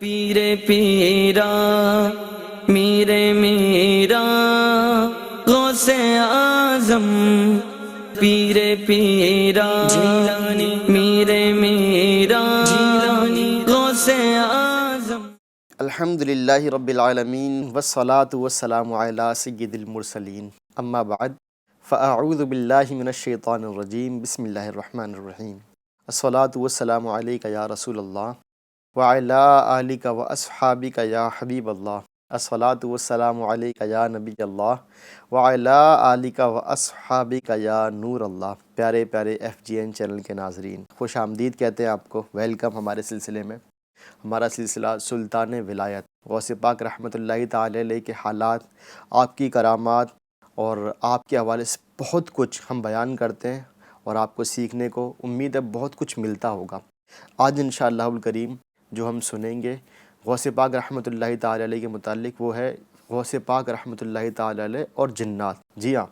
پیر پیرا میرے میرا غوث اعظم پیر پیرا جیلانی میرے میرا جیلانی غوث اعظم۔ الحمدللہ رب العالمین والصلاة والسلام علی سید المرسلین، اما بعد فاعوذ باللہ من الشیطان الرجیم، بسم اللہ الرحمن الرحیم۔ الصلاة والسلام علیک یا رسول اللہ وعلی آلک و اصحابک یا حبیب اللہ، الصلاة والسلام علیک یا نبی اللہ وعلی آلک و اصحابک یا نور اللہ۔ پیارے پیارے ایف جی این چینل کے ناظرین، خوش آمدید کہتے ہیں آپ کو، ویلکم ہمارے سلسلے میں۔ ہمارا سلسلہ سلطان ولایت غوث پاک رحمۃ اللہ تعالی علیہ کے حالات، آپ کی کرامات اور آپ کے حوالے سے بہت کچھ ہم بیان کرتے ہیں، اور آپ کو سیکھنے کو امید ہے بہت کچھ ملتا ہوگا۔ آج انشاءاللہ الکریم جو ہم سنیں گے غوث پاک رحمۃ اللہ تعالی علیہ کے متعلق، وہ ہے غوث پاک رحمۃ اللہ تعالی علیہ اور جنات۔ جی ہاں،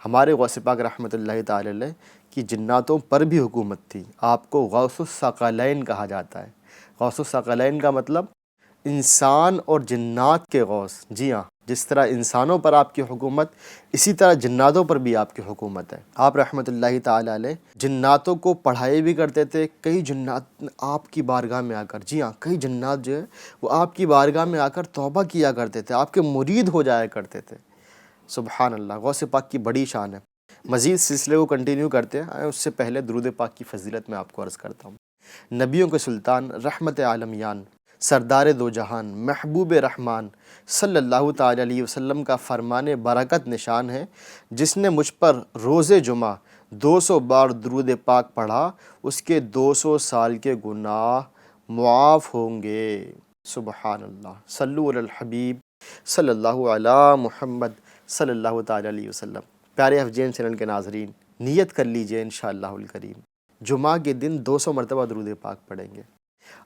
ہمارے غوث پاک رحمۃ اللہ تعالی علیہ کی جناتوں پر بھی حکومت تھی۔ آپ کو غوث الثقلین کہا جاتا ہے۔ غوث الثقلین کا مطلب انسان اور جنات کے غوث۔ جی ہاں، جس طرح انسانوں پر آپ کی حکومت، اسی طرح جناتوں پر بھی آپ کی حکومت ہے۔ آپ رحمۃ اللہ تعالی علیہ جناتوں کو پڑھائی بھی کرتے تھے۔ کئی جنات آپ کی بارگاہ میں آ کر، جی ہاں، کئی جنات جو ہے وہ آپ کی بارگاہ میں آ کر توبہ کیا کرتے تھے، آپ کے مرید ہو جایا کرتے تھے۔ سبحان اللہ، غوث پاک کی بڑی شان ہے۔ مزید سلسلے کو کنٹینیو کرتے ہیں، اس سے پہلے درود پاک کی فضیلت میں آپ کو عرض کرتا ہوں۔ نبیوں کے سلطان، رحمت عالمیان، سردار دو جہان، محبوب رحمان صلی اللہ تعالی علیہ وسلم کا فرمان برکت نشان ہے، جس نے مجھ پر روز جمعہ 200 بار درود پاک پڑھا، اس کے 200 سال کے گناہ معاف ہوں گے۔ سبحان اللہ، صلو علی الحبیب صلی اللہ علی محمد صلی اللہ تعالی علیہ وسلم۔ پیارے ایف جی این چینل کے ناظرین، نیت کر لیجئے انشاءاللہ الکریم جمعہ کے دن 200 مرتبہ درود پاک پڑھیں گے۔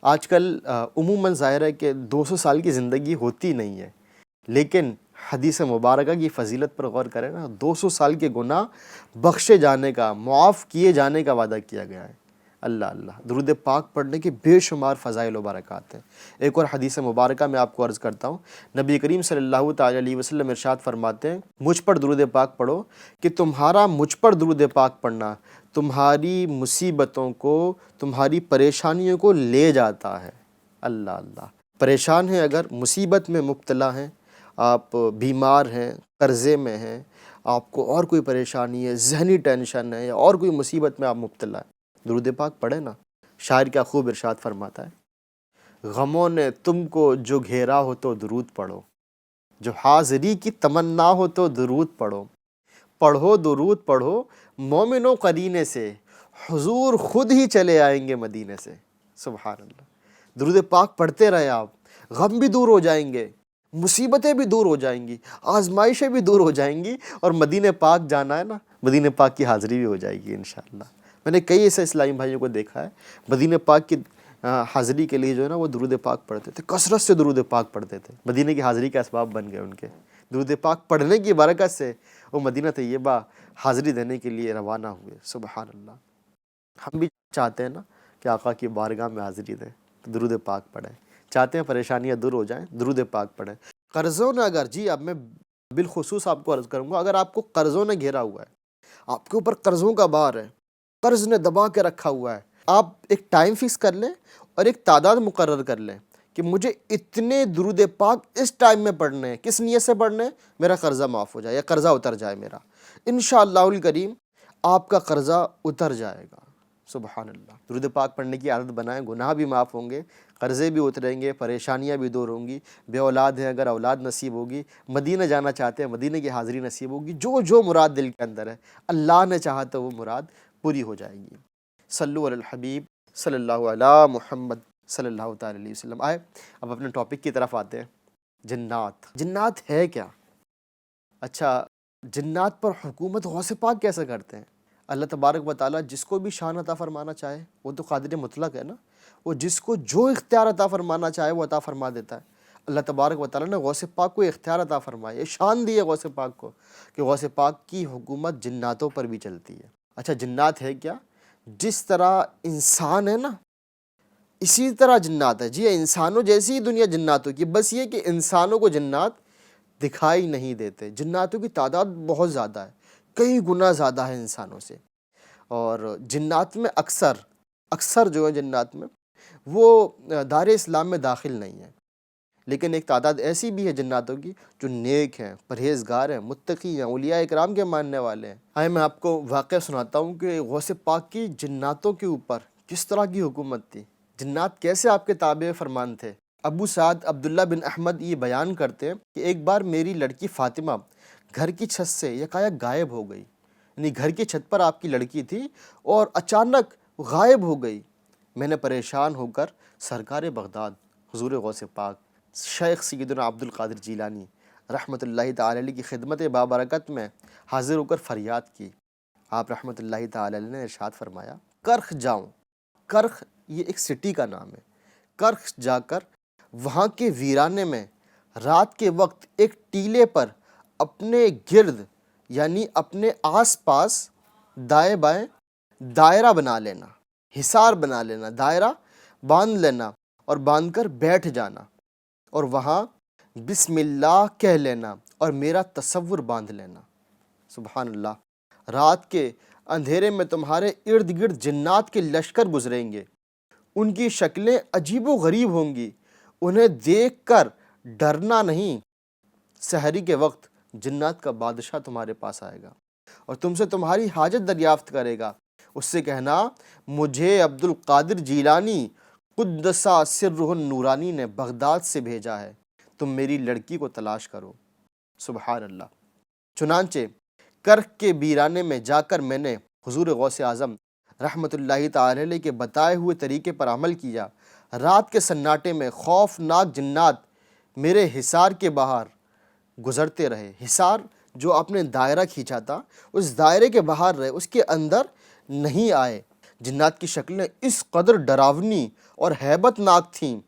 آج کل عموماً ظاہر ہے کہ 200 سال کی زندگی ہوتی نہیں ہے، لیکن حدیث مبارکہ کی فضیلت پر غور کریں نا، 200 سال کے گناہ بخشے جانے کا، معاف کیے جانے کا وعدہ کیا گیا ہے۔ اللہ اللہ، درود پاک پڑھنے کے بے شمار فضائل و برکات ہیں۔ ایک اور حدیث مبارکہ میں آپ کو عرض کرتا ہوں، نبی کریم صلی اللہ تعالی علیہ وسلم ارشاد فرماتے ہیں، مجھ پر درود پاک پڑھو کہ تمہارا مجھ پر درود پاک پڑھنا تمہاری مصیبتوں کو، تمہاری پریشانیوں کو لے جاتا ہے۔ اللہ اللہ، پریشان ہیں، اگر مصیبت میں مبتلا ہیں، آپ بیمار ہیں، قرضے میں ہیں، آپ کو اور کوئی پریشانی ہے، ذہنی ٹینشن ہے، یا اور کوئی مصیبت میں آپ مبتلا ہیں، درود پاک پڑھیں نا۔ شاعر کیا خوب ارشاد فرماتا ہے، غموں نے تم کو جو گھیرا ہو تو درود پڑھو، جو حاضری کی تمنا ہو تو درود پڑھو، پڑھو درود پڑھو مومنوں قرینے سے، حضور خود ہی چلے آئیں گے مدینے سے۔ سبحان اللہ، درود پاک پڑھتے رہے آپ، غم بھی دور ہو جائیں گے، مصیبتیں بھی دور ہو جائیں گی، آزمائشیں بھی دور ہو جائیں گی، اور مدینہ پاک جانا ہے نا، مدینہ پاک کی حاضری بھی ہو جائے گی انشاءاللہ۔ میں نے کئی ایسے اسلامی بھائیوں کو دیکھا ہے، مدینہ پاک کی حاضری کے لیے جو ہے نا وہ درود پاک پڑھتے تھے، کثرت سے درود پاک پڑھتے تھے، مدینہ کی حاضری کا اسباب بن گئے ان کے۔ درود پاک پڑھنے کی برکت سے وہ مدینہ طیبہ حاضری دینے کے لیے روانہ ہوئے۔ سبحان اللہ، ہم بھی چاہتے ہیں نا کہ آقا کی بارگاہ میں حاضری دیں، تو درود پاک پڑھیں۔ چاہتے ہیں پریشانیاں دور ہو جائیں، درود پاک پڑھیں۔ قرضوں نے اگر، جی اب میں بالخصوص آپ کو عرض کروں گا، اگر آپ کو قرضوں نے گھیرا ہوا ہے، آپ کے اوپر قرضوں کا بار ہے، قرض نے دبا کے رکھا ہوا ہے، آپ ایک ٹائم فکس کر لیں اور ایک تعداد مقرر کر لیں کہ مجھے اتنے درود پاک اس ٹائم میں پڑھنے ہیں۔ کس نیت سے پڑھنے ہیں؟ میرا قرضہ معاف ہو جائے یا قرضہ اتر جائے میرا۔ انشاءاللہ الکریم آپ کا قرضہ اتر جائے گا۔ سبحان اللہ، درود پاک پڑھنے کی عادت بنائیں، گناہ بھی معاف ہوں گے، قرضے بھی اتریں گے، پریشانیاں بھی دور ہوں گی، بے اولاد ہیں اگر اولاد نصیب ہوگی، مدینہ جانا چاہتے ہیں مدینہ کی حاضری نصیب ہوگی، جو مراد دل کے اندر ہے اللہ نے چاہا تو وہ مراد پوری ہو جائے گی۔ صلو علی الحبیب صلی اللہ علی محمد صلی اللہ تعالی علیہ وسلم۔ آئے اب اپنے ٹاپک کی طرف آتے ہیں، جنات۔ جنات ہے کیا؟ اچھا، جنات پر حکومت غوث پاک کیسے کرتے ہیں؟ اللہ تبارک و تعالیٰ جس کو بھی شان عطا فرمانا چاہے، وہ تو قادر مطلق ہے نا، وہ جس کو جو اختیار عطا فرمانا چاہے وہ عطا فرما دیتا ہے۔ اللہ تبارک و تعالیٰ نے غوث پاک کو اختیار عطا فرمایا، شان دی ہے غوث پاک کو کہ غوث پاک کی حکومت جناتوں پر بھی چلتی ہے۔ اچھا، جنات ہے کیا؟ جس طرح انسان ہے نا، اسی طرح جنات ہے، جی انسانوں جیسی ہی دنیا جناتوں کی، بس یہ کہ انسانوں کو جنات دکھائی نہیں دیتے۔ جناتوں کی تعداد بہت زیادہ ہے، کئی گنا زیادہ ہے انسانوں سے۔ اور جنات میں اکثر جو ہے جنات میں وہ دار اسلام میں داخل نہیں ہیں، لیکن ایک تعداد ایسی بھی ہے جناتوں کی جو نیک ہیں، پرہیزگار ہیں، متقی ہیں، اولیاء اکرام کے ماننے والے ہیں۔ آئے میں آپ کو واقعہ سناتا ہوں کہ غوث پاک کی جناتوں کے اوپر کس طرح کی حکومت تھی، جنات کیسے آپ کے تابع فرمان تھے۔ ابو سعد عبداللہ بن احمد یہ بیان کرتے ہیں کہ ایک بار میری لڑکی فاطمہ گھر کی چھت سے یکایک غائب ہو گئی، یعنی گھر کی چھت پر آپ کی لڑکی تھی اور اچانک غائب ہو گئی۔ میں نے پریشان ہو کر سرکار بغداد حضور غوث پاک شیخ سیدنا عبد القادر جیلانی رحمۃ اللہ تعالی علیہ کی خدمت بابرکت میں حاضر ہو کر فریاد کی۔ آپ رحمۃ اللہ تعالی علیہ نے ارشاد فرمایا، کرخ جاؤں، کرخ یہ ایک سٹی کا نام ہے، کرخ جا کر وہاں کے ویرانے میں رات کے وقت ایک ٹیلے پر اپنے گرد یعنی اپنے آس پاس دائیں بائیں دائرہ بنا لینا، حصار بنا لینا، دائرہ باندھ لینا اور باندھ کر بیٹھ جانا، اور وہاں بسم اللہ کہہ لینا اور میرا تصور باندھ لینا۔ سبحان اللہ، رات کے اندھیرے میں تمہارے ارد گرد جنات کے لشکر گزریں گے، ان کی شکلیں عجیب و غریب ہوں گی، انہیں دیکھ کر ڈرنا نہیں۔ سحری کے وقت جنات کا بادشاہ تمہارے پاس آئے گا اور تم سے تمہاری حاجت دریافت کرے گا، اس سے کہنا مجھے عبد القادر جیلانی قدسہ سرہ النورانی نے بغداد سے بھیجا ہے، تم میری لڑکی کو تلاش کرو۔ سبحان اللہ۔ چنانچہ کرخ کے بیرانے میں جا کر میں نے حضور غوث اعظم رحمۃ اللہ تعالی علیہ کے بتائے ہوئے طریقے پر عمل کیا۔ رات کے سناٹے میں خوفناک جنات میرے حصار کے باہر گزرتے رہے۔ حصار جو آپ نے دائرہ کھینچا تھا، اس دائرے کے باہر رہے، اس کے اندر نہیں آئے۔ جنات کی شکلیں اس قدر ڈراونی اور ہیبت ناک تھیں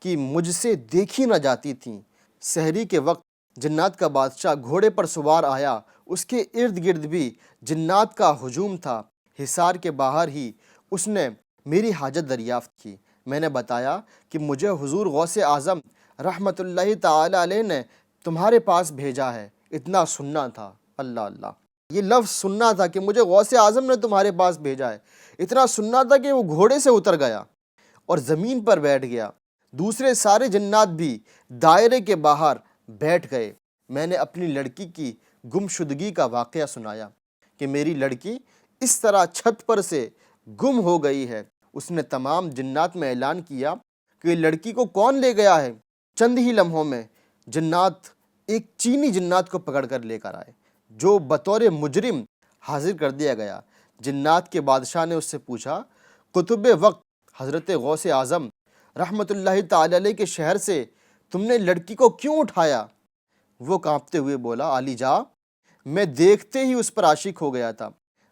کہ مجھ سے دیکھی نہ جاتی تھیں۔ سحری کے وقت جنات کا بادشاہ گھوڑے پر سوار آیا، اس کے ارد گرد بھی جنات کا ہجوم تھا۔ حصار کے باہر ہی اس نے میری حاجت دریافت کی۔ میں نے بتایا کہ مجھے حضور غوث اعظم رحمۃ اللہ تعالی علیہ نے تمہارے پاس بھیجا ہے، اتنا سننا تھا۔ اللہ اللہ، یہ لفظ سننا تھا کہ مجھے غوث اعظم نے تمہارے پاس بھیجا ہے، اتنا سننا تھا کہ وہ گھوڑے سے اتر گیا اور زمین پر بیٹھ گیا۔ دوسرے سارے جنات بھی دائرے کے باہر بیٹھ گئے۔ میں نے اپنی لڑکی کی گمشدگی کا واقعہ سنایا کہ میری لڑکی اس طرح چھت پر سے گم ہو گئی ہے۔ اس نے تمام جنات میں اعلان کیا کہ لڑکی کو کون لے گیا ہے۔ چند ہی لمحوں میں جنات ایک چینی جنات کو پکڑ کر لے کر آئے، جو بطور مجرم حاضر کر دیا گیا۔ جنات کے بادشاہ نے اس سے پوچھا، قطب وقت حضرت غوث اعظم رحمۃ اللہ تعالی علیہ کے شہر سے تم نے لڑکی کو کیوں اٹھایا؟ وہ کانپتے ہوئے بولا، علی جا، میں دیکھتے ہی اس پر عاشق ہو گیا تھا۔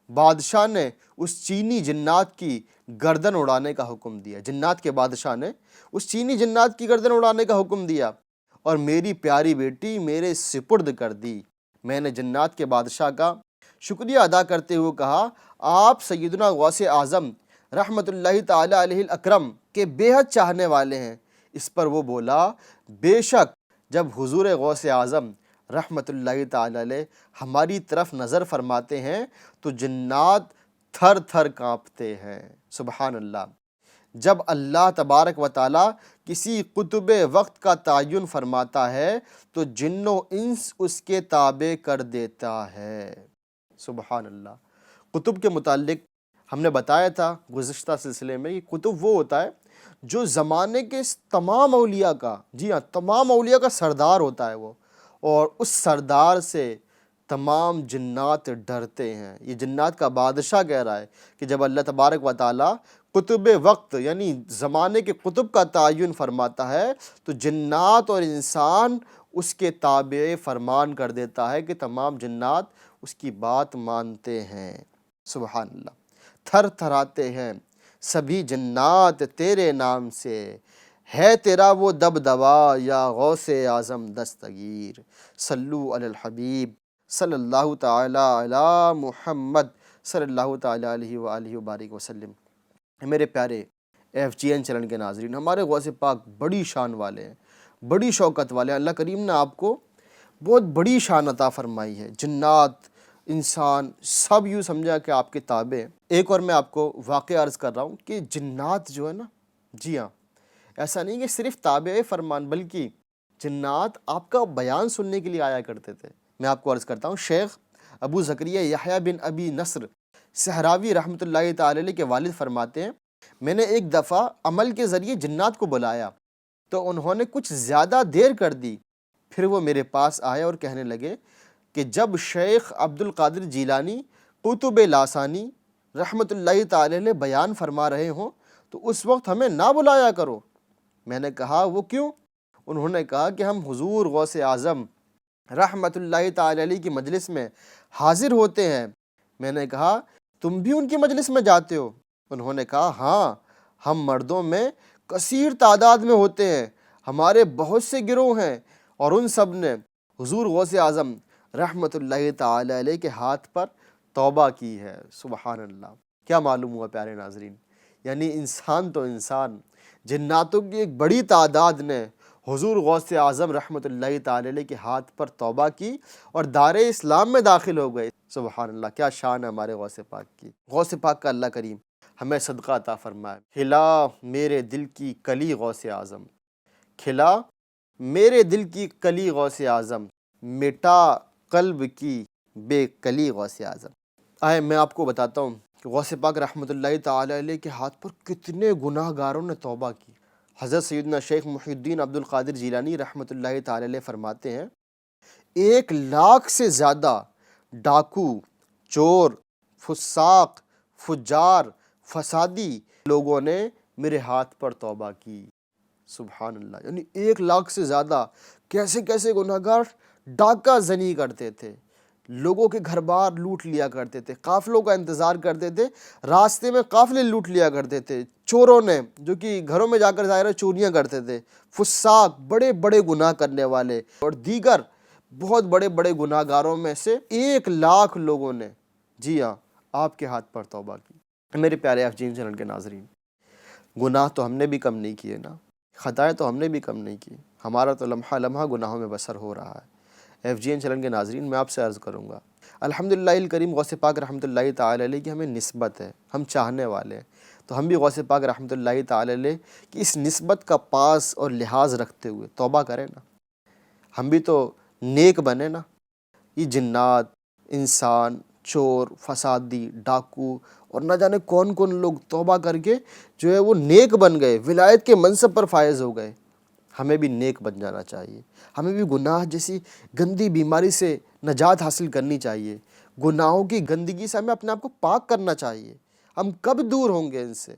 بادشاہ نے اس چینی جنات کی گردن اڑانے کا حکم دیا۔ جنات کے بادشاہ نے اس چینی جنات کی گردن اڑانے کا حکم دیا اور میری پیاری بیٹی میرے سپرد کر دی۔ میں نے جنات کے بادشاہ کا شکریہ ادا کرتے ہوئے کہا، آپ سیدنا غوث اعظم رحمۃ اللہ تعالی علیہ الاکرم کے بے حد چاہنے والے ہیں۔ اس پر وہ بولا، بے شک جب حضور غوث اعظم رحمۃ اللہ تعالی علیہ ہماری طرف نظر فرماتے ہیں تو جنات تھر تھر کانپتے ہیں۔ سبحان اللہ۔ جب اللہ تبارک و تعالی کسی قطب وقت کا تعین فرماتا ہے تو جن و انس اس کے تابع کر دیتا ہے۔ سبحان اللہ۔ قطب کے متعلق ہم نے بتایا تھا گزشتہ سلسلے میں، یہ قطب وہ ہوتا ہے جو زمانے کے تمام اولیاء کا، جی ہاں، تمام اولیاء کا سردار ہوتا ہے وہ، اور اس سردار سے تمام جنات ڈرتے ہیں۔ یہ جنات کا بادشاہ کہہ رہا ہے کہ جب اللہ تبارک و تعالی قطب وقت یعنی زمانے کے قطب کا تعین فرماتا ہے تو جنات اور انسان اس کے تابع فرمان کر دیتا ہے کہ تمام جنات اس کی بات مانتے ہیں۔ سبحان اللہ۔ تھر تھراتے ہیں سبھی جنات تیرے نام سے، ہے تیرا وہ دبدبا یا غوث اعظم دستگیر۔ صلو علی الحبیب صلی اللہ تعالی علی محمد صلی اللہ تعالی علیہ وآلہ وبارک وسلم۔ میرے پیارے FGN چینل کے ناظرین، ہمارے غوث پاک بڑی شان والے ہیں، بڑی شوکت والے ہیں۔ اللہ کریم نے آپ کو بہت بڑی شان عطا فرمائی ہے، جنات انسان سب یوں سمجھا کہ آپ کے تابع ہیں۔ ایک اور میں آپ کو واقعہ عرض کر رہا ہوں کہ جنات جو ہے نا، جی ہاں، ایسا نہیں کہ صرف تابع فرمان، بلکہ جنات آپ کا بیان سننے کے لیے آیا کرتے تھے۔ میں آپ کو عرض کرتا ہوں، شیخ ابو زکریا یحییٰ بن ابی نصر صحراوی رحمۃ اللہ تعالی علیہ کے والد فرماتے ہیں، میں نے ایک دفعہ عمل کے ذریعے جنات کو بلایا تو انہوں نے کچھ زیادہ دیر کر دی، پھر وہ میرے پاس آئے اور کہنے لگے کہ جب شیخ عبد القادر جیلانی قطب لاسانی رحمۃ اللہ تعالی علیہ بیان فرما رہے ہوں تو اس وقت ہمیں نہ بلایا کرو۔ میں نے کہا وہ کیوں؟ انہوں نے کہا کہ ہم حضور غوث اعظم رحمۃ اللہ تعالی علیہ کی مجلس میں حاضر ہوتے ہیں۔ میں نے کہا تم بھی ان کی مجلس میں جاتے ہو؟ انہوں نے کہا ہاں، ہم مردوں میں کثیر تعداد میں ہوتے ہیں، ہمارے بہت سے گروہ ہیں، اور ان سب نے حضور غوث اعظم رحمۃ اللہ تعالی علیہ کے ہاتھ پر توبہ کی ہے۔ سبحان اللہ، کیا معلوم ہوا پیارے ناظرین، یعنی انسان تو انسان، جناتوں کی ایک بڑی تعداد نے حضور غوث اعظم رحمۃ اللہ تعالی علیہ کے ہاتھ پر توبہ کی اور دار اسلام میں داخل ہو گئے۔ سبحان اللہ، کیا شان ہے ہمارے غوث پاک کی۔ غوث پاک کا اللہ کریم ہمیں صدقہ عطا فرمائے۔ کھلا میرے دل کی کلی غوث اعظم، کھلا میرے دل کی کلی غوث اعظم، مٹا قلب کی بے کلی غوث اعظم۔ آئے میں آپ کو بتاتا ہوں کہ غوث پاک رحمۃ اللہ تعالی علیہ کے ہاتھ پر کتنے گناہ گاروں نے توبہ کی۔ حضرت سیدنا شیخ محی الدین عبد القادر جیلانی رحمۃ اللہ تعالی علیہ فرماتے ہیں 1,00,000 سے زیادہ ڈاکو، چور، فساق، فجار، فسادی لوگوں نے میرے ہاتھ پر توبہ کی۔ سبحان اللہ، یعنی 1,00,000 سے زیادہ کیسے کیسے گناہ گار ڈاکہ زنی کرتے تھے، لوگوں کے گھر بار لوٹ لیا کرتے تھے، قافلوں کا انتظار کرتے تھے، راستے میں قافلے لوٹ لیا کرتے تھے، چوروں نے جو کہ گھروں میں جا کر ظاہر چوریاں کرتے تھے، فساق بڑے بڑے گناہ کرنے والے اور دیگر بہت بڑے بڑے گناہ گاروں میں سے 1,00,000 لوگوں نے، جی ہاں، آپ کے ہاتھ پر توبہ کی۔ میرے پیارے FGN چینل کے ناظرین، گناہ تو ہم نے بھی کم نہیں کیے نا، خطائیں تو ہم نے بھی کم نہیں کی، ہمارا تو لمحہ لمحہ گناہوں میں بسر ہو رہا ہے۔ FGN چینل کے ناظرین، میں آپ سے عرض کروں گا، الحمدللہ الکریم غوث پاک رحمۃ اللہ تعالی علیہ کی ہمیں نسبت ہے، ہم چاہنے والے ہیں، تو ہم بھی غوث پاک رحمۃ اللہ تعالی علیہ کی اس نسبت کا پاس اور لحاظ رکھتے ہوئے توبہ کریں نا، ہم بھی تو نیک بنے نا۔ یہ جنات، انسان، چور، فسادی، ڈاکو اور نہ جانے کون کون لوگ توبہ کر کے جو ہے وہ نیک بن گئے، ولایت کے منصب پر فائز ہو گئے۔ ہمیں بھی نیک بن جانا چاہیے، ہمیں بھی گناہ جیسی گندی بیماری سے نجات حاصل کرنی چاہیے، گناہوں کی گندگی سے ہمیں اپنے آپ کو پاک کرنا چاہیے۔ ہم کب دور ہوں گے ان سے؟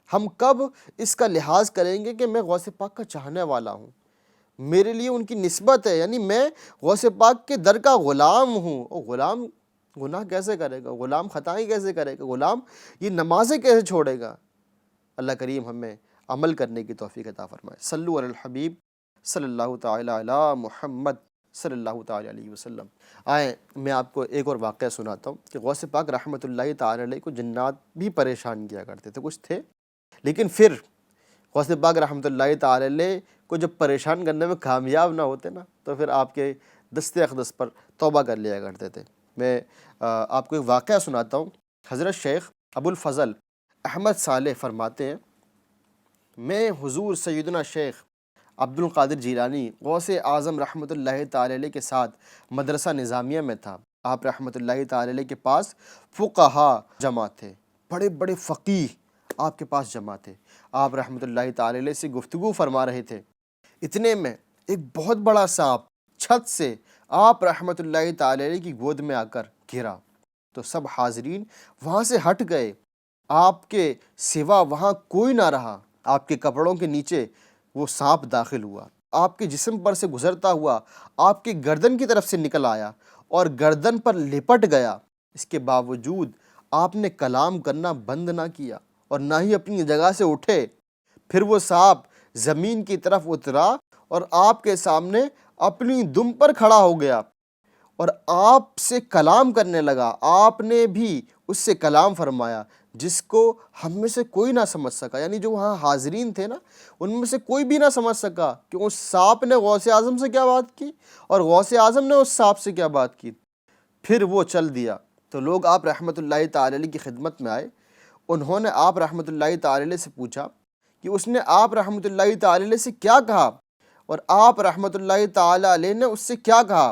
ہم کب اس کا لحاظ کریں گے کہ میں غوث پاک کا چاہنے والا ہوں، میرے لیے ان کی نسبت ہے، یعنی میں غوث پاک کے در کا غلام ہوں۔ اور غلام گناہ کیسے کرے گا؟ غلام خطائیں کیسے کرے گا؟ غلام یہ نمازیں کیسے چھوڑے گا؟ اللہ کریم ہمیں عمل کرنے کی توفیق عطا فرمائے۔ صلو علی الحبیب صلی اللہ تعالی علی محمد صلی اللہ تعالی علیہ وسلم۔ آئیں میں آپ کو ایک اور واقعہ سناتا ہوں کہ غوث پاک رحمۃ اللہ تعالی علیہ کو جنات بھی پریشان کیا کرتے تھے، کچھ تھے، لیکن پھر غوث پاک رحمۃ اللہ تعالی علیہ کو جب پریشان کرنے میں کامیاب نہ ہوتے نا تو پھر آپ کے دست اقدس پر توبہ کر لیا کرتے تھے۔ میں آپ کو ایک واقعہ سناتا ہوں۔ حضرت شیخ ابو الفضل احمد صالح فرماتے ہیں میں حضور سیدنا شیخ عبد القادر جیلانی غوث اعظم رحمۃ اللہ تعالی علیہ کے ساتھ مدرسہ نظامیہ میں تھا۔ آپ رحمۃ اللہ تعالی علیہ کے پاس فقہا جمع تھے، بڑے بڑے فقیہ آپ کے پاس جمع تھے۔ آپ رحمۃ اللہ تعالی علیہ سے گفتگو فرما رہے تھے، اتنے میں ایک بہت بڑا سانپ چھت سے آپ رحمۃ اللہ تعالی علیہ کی گود میں آ کر گرا تو سب حاضرین وہاں سے ہٹ گئے، آپ کے سوا وہاں کوئی نہ رہا۔ آپ کے کپڑوں کے نیچے وہ سانپ داخل ہوا، آپ کے جسم پر سے گزرتا ہوا آپ کی گردن کی طرف سے نکل آیا اور گردن پر لپٹ گیا۔ اس کے باوجود آپ نے کلام کرنا بند نہ کیا اور نہ ہی اپنی جگہ سے اٹھے۔ پھر وہ سانپ زمین کی طرف اترا اور آپ کے سامنے اپنی دم پر کھڑا ہو گیا اور آپ سے کلام کرنے لگا۔ آپ نے بھی اس سے کلام فرمایا جس کو ہم میں سے کوئی نہ سمجھ سکا، یعنی جو وہاں حاضرین تھے نا ان میں سے کوئی بھی نہ سمجھ سکا کہ اس سانپ نے غوث اعظم سے کیا بات کی اور غوث اعظم نے اس سانپ سے کیا بات کی۔ پھر وہ چل دیا تو لوگ آپ رحمۃ اللہ تعالی علیہ کی خدمت میں آئے، انہوں نے آپ رحمۃ اللہ تعالی علیہ سے پوچھا کہ اس نے آپ رحمۃ اللہ تعالی علیہ سے کیا کہا اور آپ رحمۃ اللہ تعالی علیہ نے اس سے کیا کہا۔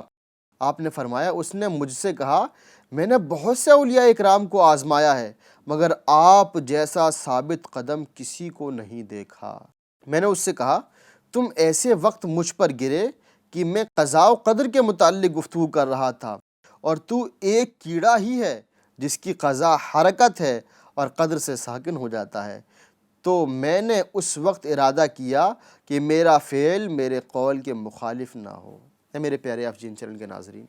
آپ نے فرمایا اس نے مجھ سے کہا میں نے بہت سے اولیاء اکرام کو آزمایا ہے مگر آپ جیسا ثابت قدم کسی کو نہیں دیکھا۔ میں نے اس سے کہا تم ایسے وقت مجھ پر گرے کہ میں قضاء و قدر کے متعلق گفتگو کر رہا تھا اور تو ایک کیڑا ہی ہے جس کی قضا حرکت ہے اور قدر سے ساکن ہو جاتا ہے، تو میں نے اس وقت ارادہ کیا کہ میرا فعل میرے قول کے مخالف نہ ہو۔ اے میرے پیارے افجین چینل کے ناظرین،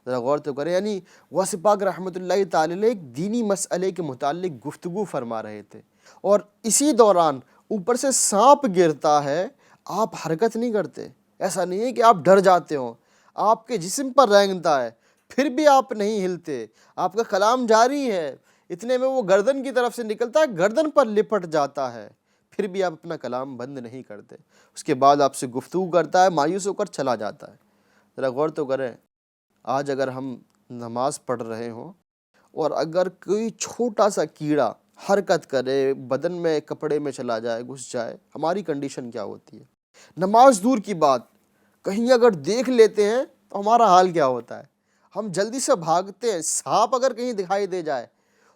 ذرا غور تو کریں، یعنی غوث پاک رحمۃ اللہ تعالی علیہ ایک دینی مسئلے کے متعلق گفتگو فرما رہے تھے اور اسی دوران اوپر سے سانپ گرتا ہے، آپ حرکت نہیں کرتے۔ ایسا نہیں ہے کہ آپ ڈر جاتے ہوں، آپ کے جسم پر رینگتا ہے پھر بھی آپ نہیں ہلتے، آپ کا کلام جاری ہے، اتنے میں وہ گردن کی طرف سے نکلتا ہے، گردن پر لپٹ جاتا ہے، پھر بھی آپ اپنا کلام بند نہیں کرتے۔ اس کے بعد آپ سے گفتگو کرتا ہے، مایوس ہو کر چلا جاتا ہے۔ ذرا غور تو کریں، آج اگر ہم نماز پڑھ رہے ہوں اور اگر کوئی چھوٹا سا کیڑا حرکت کرے، بدن میں کپڑے میں چلا جائے، گھس جائے، ہماری کنڈیشن کیا ہوتی ہے؟ نماز دور کی بات، کہیں اگر دیکھ لیتے ہیں تو ہمارا حال کیا ہوتا ہے؟ ہم جلدی سے بھاگتے ہیں، سانپ اگر کہیں دکھائی دے جائے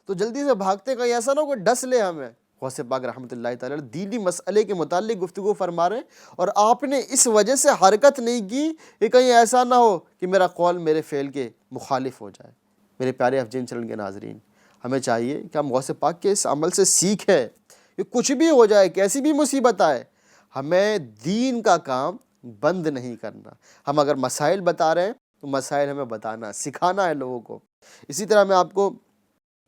تو جلدی سے بھاگتے ہیں، کہیں ایسا نہ ہو کہ ڈس لے ہمیں۔ غوث پاک رحمۃ اللہ تعالی دینی مسئلے کے متعلق گفتگو فرما رہے ہیں اور آپ نے اس وجہ سے حرکت نہیں کی کہ کہیں ایسا نہ ہو کہ میرا قول میرے فعل کے مخالف ہو جائے۔ میرے پیارے افجین چینل کے ناظرین، ہمیں چاہیے کہ ہم غوث پاک کے اس عمل سے سیکھیں کہ کچھ بھی ہو جائے، کیسی بھی مصیبت آئے، ہمیں دین کا کام بند نہیں کرنا۔ ہم اگر مسائل بتا رہے ہیں تو مسائل ہمیں بتانا، سکھانا ہے لوگوں کو۔ اسی طرح میں آپ کو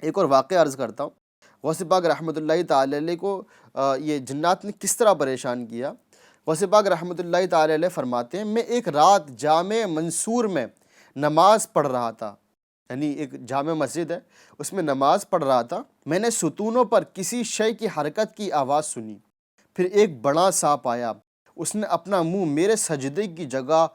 ایک اور واقعہ عرض کرتا ہوں۔ غوث پاک رحمۃ اللہ تعالی علیہ کو یہ جنات نے کس طرح پریشان کیا۔ غوث پاک رحمۃ اللہ تعالی علیہ فرماتے ہیں میں ایک رات جامع منصور میں نماز پڑھ رہا تھا، یعنی ایک جامع مسجد ہے اس میں نماز پڑھ رہا تھا، میں نے ستونوں پر کسی شے کی حرکت کی آواز سنی، پھر ایک بڑا سانپ آیا، اس نے اپنا منہ میرے سجدے کی جگہ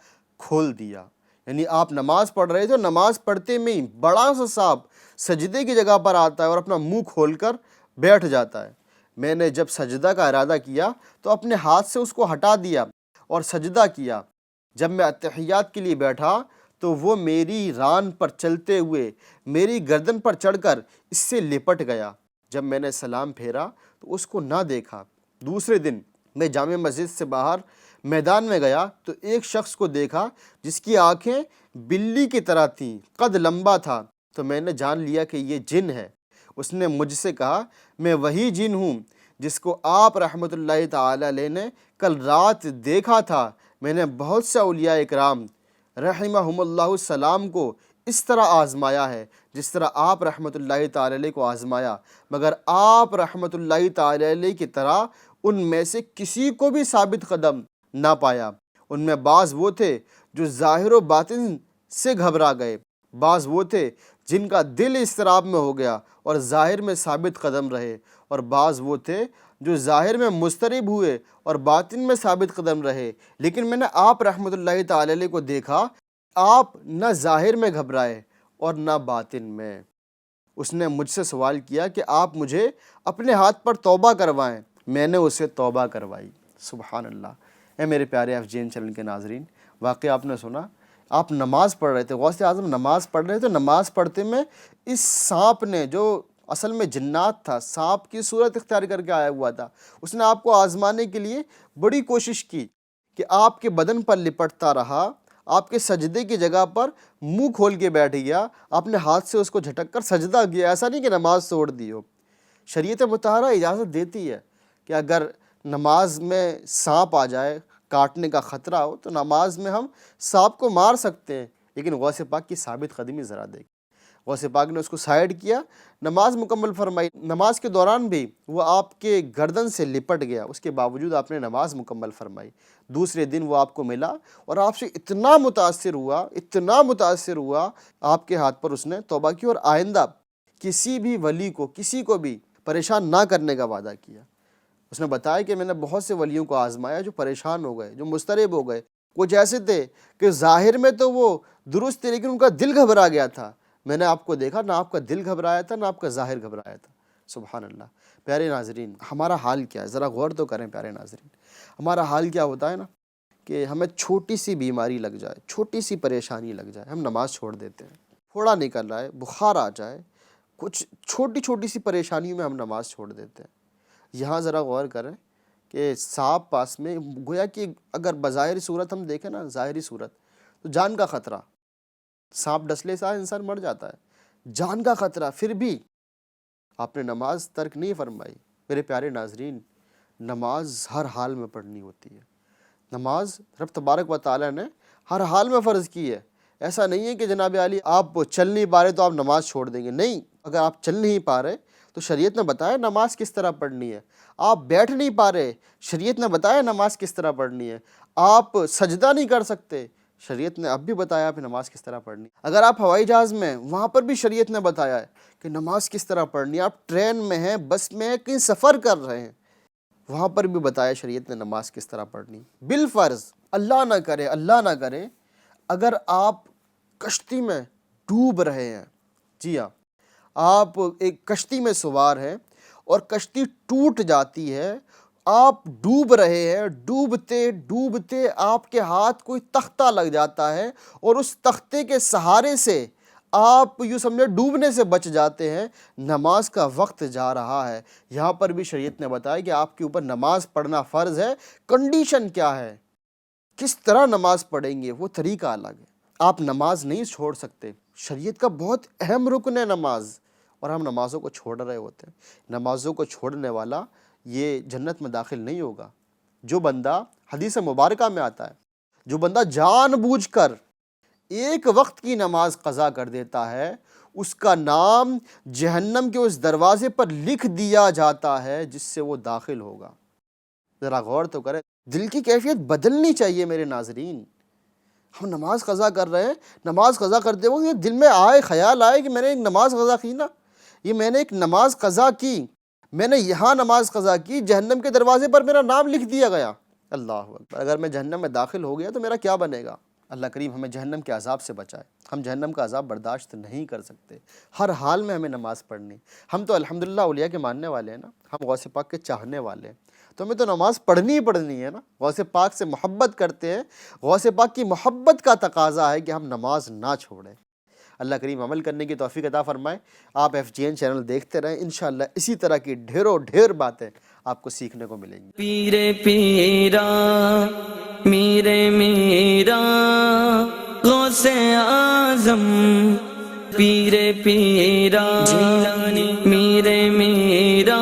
کھول دیا۔ یعنی آپ نماز پڑھ رہے تھے، نماز پڑھتے میں ہی بڑا سا سانپ سجدے کی جگہ پر آتا ہے اور اپنا منہ کھول کر بیٹھ جاتا ہے۔ میں نے جب سجدہ کا ارادہ کیا تو اپنے ہاتھ سے اس کو ہٹا دیا اور سجدہ کیا۔ جب میں اتحیات کے لیے بیٹھا تو وہ میری ران پر چلتے ہوئے میری گردن پر چڑھ کر اس سے لپٹ گیا۔ جب میں نے سلام پھیرا تو اس کو نہ دیکھا۔ دوسرے دن میں جامع مسجد سے باہر میدان میں گیا تو ایک شخص کو دیکھا جس کی آنکھیں بلی کی طرح تھیں، قد لمبا تھا، تو میں نے جان لیا کہ یہ جن ہے۔ اس نے مجھ سے کہا میں وہی جن ہوں جس کو آپ رحمۃ اللہ تعالی علیہ نے کل رات دیکھا تھا۔ میں نے بہت سے اولیاء اکرام رحمہم اللہ السلام کو اس طرح آزمایا ہے جس طرح آپ رحمۃ اللہ تعالی علیہ کو آزمایا، مگر آپ رحمۃ اللہ تعالی علیہ کی طرح ان میں سے کسی کو بھی ثابت قدم نہ پایا۔ ان میں بعض وہ تھے جو ظاہر و باطن سے گھبرا گئے، بعض وہ تھے جن کا دل اضطراب میں ہو گیا اور ظاہر میں ثابت قدم رہے، اور بعض وہ تھے جو ظاہر میں مضطرب ہوئے اور باطن میں ثابت قدم رہے۔ لیکن میں نے آپ رحمۃ اللہ تعالی علیہ کو دیکھا، آپ نہ ظاہر میں گھبرائے اور نہ باطن میں۔ اس نے مجھ سے سوال کیا کہ آپ مجھے اپنے ہاتھ پر توبہ کروائیں، میں نے اسے توبہ کروائی۔ سبحان اللہ۔ اے میرے پیارے افجین چینل کے ناظرین، واقعہ آپ نے سنا، آپ نماز پڑھ رہے تھے، غوث اعظم نماز پڑھ رہے تھے، نماز پڑھتے میں اس سانپ نے، جو اصل میں جنات تھا، سانپ کی صورت اختیار کر کے آیا ہوا تھا، اس نے آپ کو آزمانے کے لیے بڑی کوشش کی کہ آپ کے بدن پر لپٹتا رہا، آپ کے سجدے کی جگہ پر منہ کھول کے بیٹھ گیا، آپ نے ہاتھ سے اس کو جھٹک کر سجدہ کیا، ایسا نہیں کہ نماز توڑ دی ہو۔ شریعت مطہرہ اجازت دیتی ہے کہ اگر نماز میں سانپ آ جائے، کاٹنے کا خطرہ ہو، تو نماز میں ہم سانپ کو مار سکتے ہیں، لیکن غوث پاک کی ثابت قدمی ذرا دیکھ۔ غوث پاک نے اس کو سائیڈ کیا، نماز مکمل فرمائی، نماز کے دوران بھی وہ آپ کے گردن سے لپٹ گیا، اس کے باوجود آپ نے نماز مکمل فرمائی۔ دوسرے دن وہ آپ کو ملا اور آپ سے اتنا متاثر ہوا آپ کے ہاتھ پر اس نے توبہ کی، اور آئندہ کسی بھی ولی کو، کسی کو بھی پریشان نہ کرنے کا وعدہ کیا۔ اس نے بتایا کہ میں نے بہت سے ولیوں کو آزمایا جو پریشان ہو گئے، جو مضطرب ہو گئے، کچھ ایسے تھے کہ ظاہر میں تو وہ درست تھے لیکن ان کا دل گھبرا گیا تھا۔ میں نے آپ کو دیکھا، نہ آپ کا دل گھبرایا تھا نہ آپ کا ظاہر گھبرایا تھا۔ سبحان اللہ۔ پیارے ناظرین، ہمارا حال کیا ہے؟ ذرا غور تو کریں پیارے ناظرین۔ ہمارا حال کیا ہوتا ہے نا کہ ہمیں چھوٹی سی بیماری لگ جائے، چھوٹی سی پریشانی لگ جائے، ہم نماز چھوڑ دیتے ہیں۔ پھوڑا نکل رہا ہے، بخار آ جائے، کچھ چھوٹی چھوٹی سی پریشانیوں میں ہم نماز چھوڑ دیتے ہیں۔ یہاں ذرا غور کریں کہ سانپ پاس میں، گویا کہ اگر بظاہر صورت ہم دیکھیں نا، ظاہری صورت، تو جان کا خطرہ، سانپ ڈسلے سے انسان مر جاتا ہے، جان کا خطرہ، پھر بھی آپ نے نماز ترک نہیں فرمائی۔ میرے پیارے ناظرین، نماز ہر حال میں پڑھنی ہوتی ہے۔ نماز رب تبارک و تعالیٰ نے ہر حال میں فرض کی ہے۔ ایسا نہیں ہے کہ جناب عالی آپ چل نہیں پا رہے تو آپ نماز چھوڑ دیں گے، نہیں، اگر آپ چل نہیں پا رہے تو شریعت نے بتایا نماز کس طرح پڑھنی ہے۔ آپ بیٹھ نہیں پا رہے، شریعت نے بتایا نماز کس طرح پڑھنی ہے۔ آپ سجدہ نہیں کر سکتے، شریعت نے اب بھی بتایا آپ نماز کس طرح پڑھنی ہے۔ اگر آپ ہوائی جہاز میں، وہاں پر بھی شریعت نے بتایا ہے کہ نماز کس طرح پڑھنی ہے۔ آپ ٹرین میں ہیں، بس میں ہیں، کہیں سفر کر رہے ہیں، وہاں پر بھی بتایا شریعت نے نماز کس طرح پڑھنی بالفرض۔ اللہ نہ کرے، اللہ نہ کرے، اگر آپ کشتی میں ڈوب رہے ہیں، جی ہاں، آپ ایک کشتی میں سوار ہیں اور کشتی ٹوٹ جاتی ہے، آپ ڈوب رہے ہیں، ڈوبتے ڈوبتے آپ کے ہاتھ کوئی تختہ لگ جاتا ہے اور اس تختے کے سہارے سے آپ یوں سمجھے ڈوبنے سے بچ جاتے ہیں، نماز کا وقت جا رہا ہے۔ یہاں پر بھی شریعت نے بتایا کہ آپ کے اوپر نماز پڑھنا فرض ہے۔ کنڈیشن کیا ہے، کس طرح نماز پڑھیں گے، وہ طریقہ الگ ہے۔ آپ نماز نہیں چھوڑ سکتے، شریعت کا بہت اہم رکن ہے نماز، اور ہم نمازوں کو چھوڑ رہے ہوتے ہیں۔ نمازوں کو چھوڑنے والا یہ جنت میں داخل نہیں ہوگا۔ جو بندہ، حدیث مبارکہ میں آتا ہے، جو بندہ جان بوجھ کر ایک وقت کی نماز قضا کر دیتا ہے، اس کا نام جہنم کے اس دروازے پر لکھ دیا جاتا ہے جس سے وہ داخل ہوگا۔ ذرا غور تو کریں، دل کی کیفیت بدلنی چاہیے میرے ناظرین۔ ہم نماز قضا کر رہے ہیں، نماز قضا کرتے وقت یہ دل میں آئے، خیال آئے کہ میں نے ایک نماز قضا کی نا، یہ میں نے ایک نماز قضا کی، میں نے یہاں نماز قضا کی، جہنم کے دروازے پر میرا نام لکھ دیا گیا۔ اللہ اکبر، اگر میں جہنم میں داخل ہو گیا تو میرا کیا بنے گا؟ اللہ کریم ہمیں جہنم کے عذاب سے بچائے۔ ہم جہنم کا عذاب برداشت نہیں کر سکتے، ہر حال میں ہمیں نماز پڑھنی۔ ہم تو الحمدللہ اولیاء کے ماننے والے ہیں نا، ہم غوث پاک کے چاہنے والے ہیں، تو ہمیں تو نماز پڑھنی ہی پڑھنی ہے نا۔ غوث پاک سے محبت کرتے ہیں، غوث پاک کی محبت کا تقاضا ہے کہ ہم نماز نہ چھوڑیں۔ اللہ کریم عمل کرنے کی توفیق عطا فرمائے۔ آپ FGN چینل دیکھتے رہیں، انشاءاللہ اسی طرح کی ڈھیروں ڈھیر باتیں آپ کو سیکھنے کو ملیں گی۔ پیر پیرا میرے میرا غوث اعظم، پیر پیرا میرے میرا